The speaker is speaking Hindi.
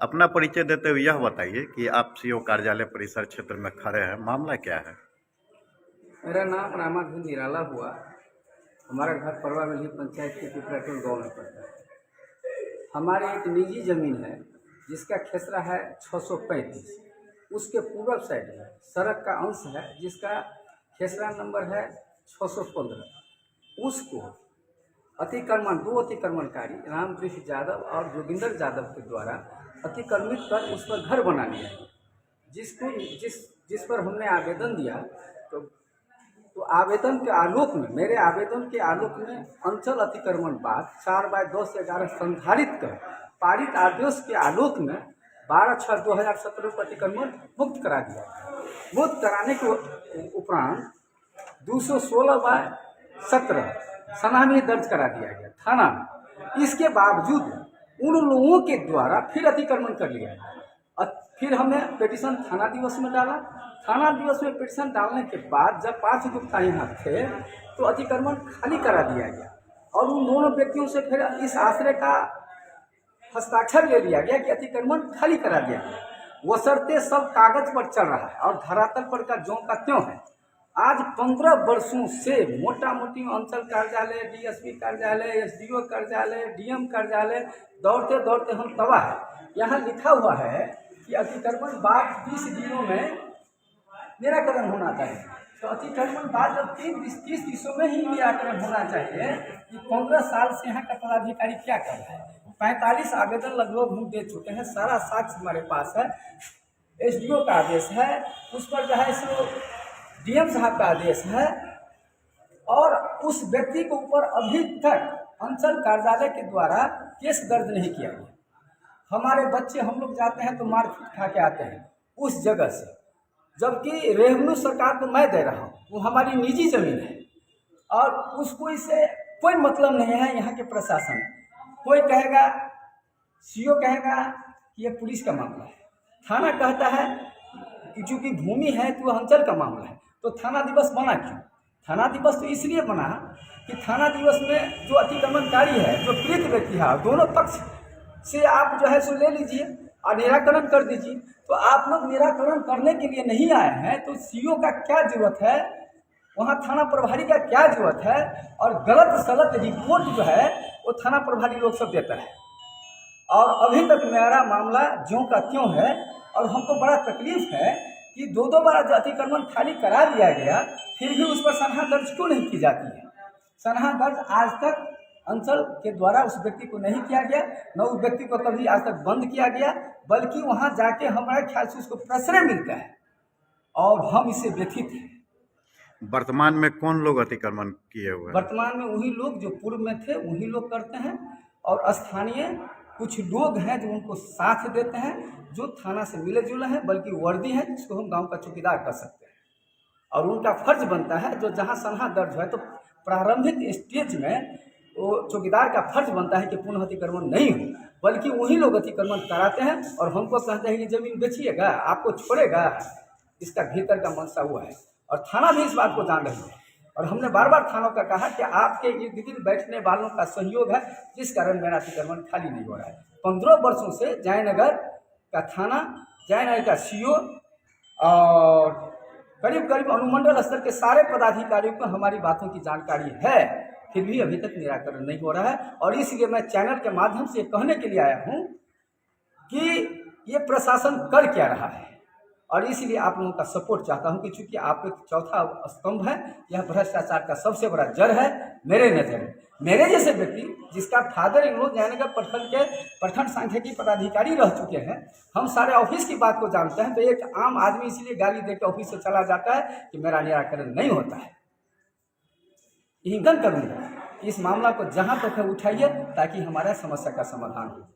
अपना परिचय देते हुए यह बताइए कि आप सीओ कार्यालय परिसर क्षेत्र में खड़े हैं, मामला क्या है? मेरा नाम रामाधन निराला हुआ। हमारा घर परवा में पंचायत के पिपराटोल गाँव में पड़ता है। हमारी एक निजी ज़मीन है जिसका खेसरा है 635। उसके पूर्व साइड में सड़क का अंश है जिसका खेसरा नंबर है 615। उसको दो अतिक्रमणकारी रामकृष्ण यादव और जोगिंदर यादव के द्वारा अतिक्रमित कर उस पर घर बना लिया है, जिस पर हमने आवेदन दिया। तो आवेदन के आलोक में, मेरे आवेदन के आलोक में अंचल अतिक्रमण बाद 4/10/11 संधारित कर पारित आदेश के आलोक में 12/6/2017 को अतिक्रमण मुक्त करा दिया। मुक्त कराने के उपरांत 216/17 सना में दर्ज करा दिया गया थाना में। इसके बावजूद उन लोगों के द्वारा फिर अतिक्रमण कर लिया गया। फिर हमने पिटीशन थाना दिवस में डाला। थाना दिवस में पिटीशन डालने के बाद जब 5 गुप्ता यहाँ थे तो अतिक्रमण खाली करा दिया गया और उन दोनों व्यक्तियों से फिर इस आश्रय का हस्ताक्षर ले लिया गया कि अतिक्रमण खाली करा दिया गया। वशर्ते सब कागज पर चल रहा है और धरातल पर का ज्यों का त्यों है। आज 15 वर्षों से मोटा मोटी अंचल कार्यालय, डीएसपी कार्यालय, एसडीओ कार्यालय, डीएम कार्यालय दौड़ते दौड़ते हम तबाह है। यहाँ लिखा हुआ है कि अतिक्रमण बाद 20 दिनों में निराकरण होना चाहिए। तो अतिक्रमण बाद जब 30 दिनों में ही निराकरण होना चाहिए, कि 15 साल से यहाँ का पदाधिकारी क्या कर रहा है। 45 आवेदन लगभग हम दे चुके हैं, सारा साक्ष्य हमारे पास है। एसडीओ का आदेश है, उस पर जो है सो डीएम साहब का आदेश है और उस व्यक्ति के ऊपर अभी तक अंचल कार्यालय के द्वारा केस दर्ज नहीं किया गया। हमारे बच्चे, हम लोग जाते हैं तो मारपीट खा के आते हैं उस जगह से, जबकि रेवेन्यू सरकार को मैं दे रहा हूँ, वो हमारी निजी ज़मीन है और उसको इससे कोई मतलब नहीं है। यहाँ के प्रशासन, कोई कहेगा, सीओ कहेगा कि ये पुलिस का मामला है, थाना कहता है कि चूँकि भूमि है तो अंचल का मामला है। तो थाना दिवस बना क्यों? थाना दिवस तो इसलिए बना कि थाना दिवस में जो अतिक्रमणकारी है, जो पीड़ित व्यक्ति है, दोनों पक्ष से आप जो है सो ले लीजिए और निराकरण कर दीजिए। तो आप लोग निराकरण करने के लिए नहीं आए हैं तो सीओ का क्या जरूरत है, वहाँ थाना प्रभारी का क्या जरूरत है? और गलत सलत रिपोर्ट जो है वो थाना प्रभारी लोग सब देता है और अभी तक मेरा मामला ज्यों का त्यों है। और हमको बड़ा तकलीफ है कि 2 बार अतिक्रमण खाली करा दिया गया, फिर भी उस पर सनहा दर्ज क्यों नहीं की जाती है? सनहा दर्ज आज तक अंचल के द्वारा उस व्यक्ति को नहीं किया गया, न उस व्यक्ति को कभी आज तक बंद किया गया, बल्कि वहाँ जाके हमारे ख्याल से उसको प्रश्रय मिलता है और हम इससे व्यथित हैं। वर्तमान में कौन लोग अतिक्रमण किए हुए हैं? वर्तमान में वही लोग जो पूर्व में थे वही लोग करते हैं और स्थानीय कुछ लोग हैं जो उनको साथ देते हैं, जो थाना से मिले जुले हैं, बल्कि वर्दी है जिसको हम गांव का चौकीदार कर सकते हैं। और उनका फर्ज बनता है, जो जहां सनहा दर्ज है तो प्रारंभिक स्टेज में वो चौकीदार का फर्ज बनता है कि पुनः अतिक्रमण नहीं हो, बल्कि वही लोग अतिक्रमण कराते हैं और हमको कहते हैं कि ज़मीन बेचिएगा, आपको छोड़ेगा। इसका भीतर का मंशा हुआ है और थाना भी इस बात को जान रही है। और हमने बार बार थानों का कहा कि आपके इर्द गिर्द बैठने वालों का सहयोग है जिस कारण मेरा अतिक्रमण खाली नहीं हो रहा है। 15 वर्षों से जयनगर का थाना, जयनगर का सीओ और करीब करीब अनुमंडल स्तर के सारे पदाधिकारियों को हमारी बातों की जानकारी है, फिर भी अभी तक निराकरण नहीं हो रहा है। और इसलिए मैं चैनल के माध्यम से कहने के लिए आया हूँ कि ये प्रशासन कर क्या रहा है और इसलिए आप लोगों का सपोर्ट चाहता हूं कि चूंकि आप एक चौथा स्तंभ है, यह भ्रष्टाचार का सबसे बड़ा जड़ है मेरे नज़र में। मेरे जैसे व्यक्ति जिसका फादर इन लोग जयनगर प्रखंड के प्रखंड सांख्यिकी पदाधिकारी रह चुके हैं, हम सारे ऑफिस की बात को जानते हैं, तो एक आम आदमी इसलिए गाली देकर ऑफिस से चला जाता है कि मेरा निराकरण नहीं होता है। यही करूँगा, इस मामला को जहाँ तक है उठाइए ताकि हमारा समस्या का समाधान हो।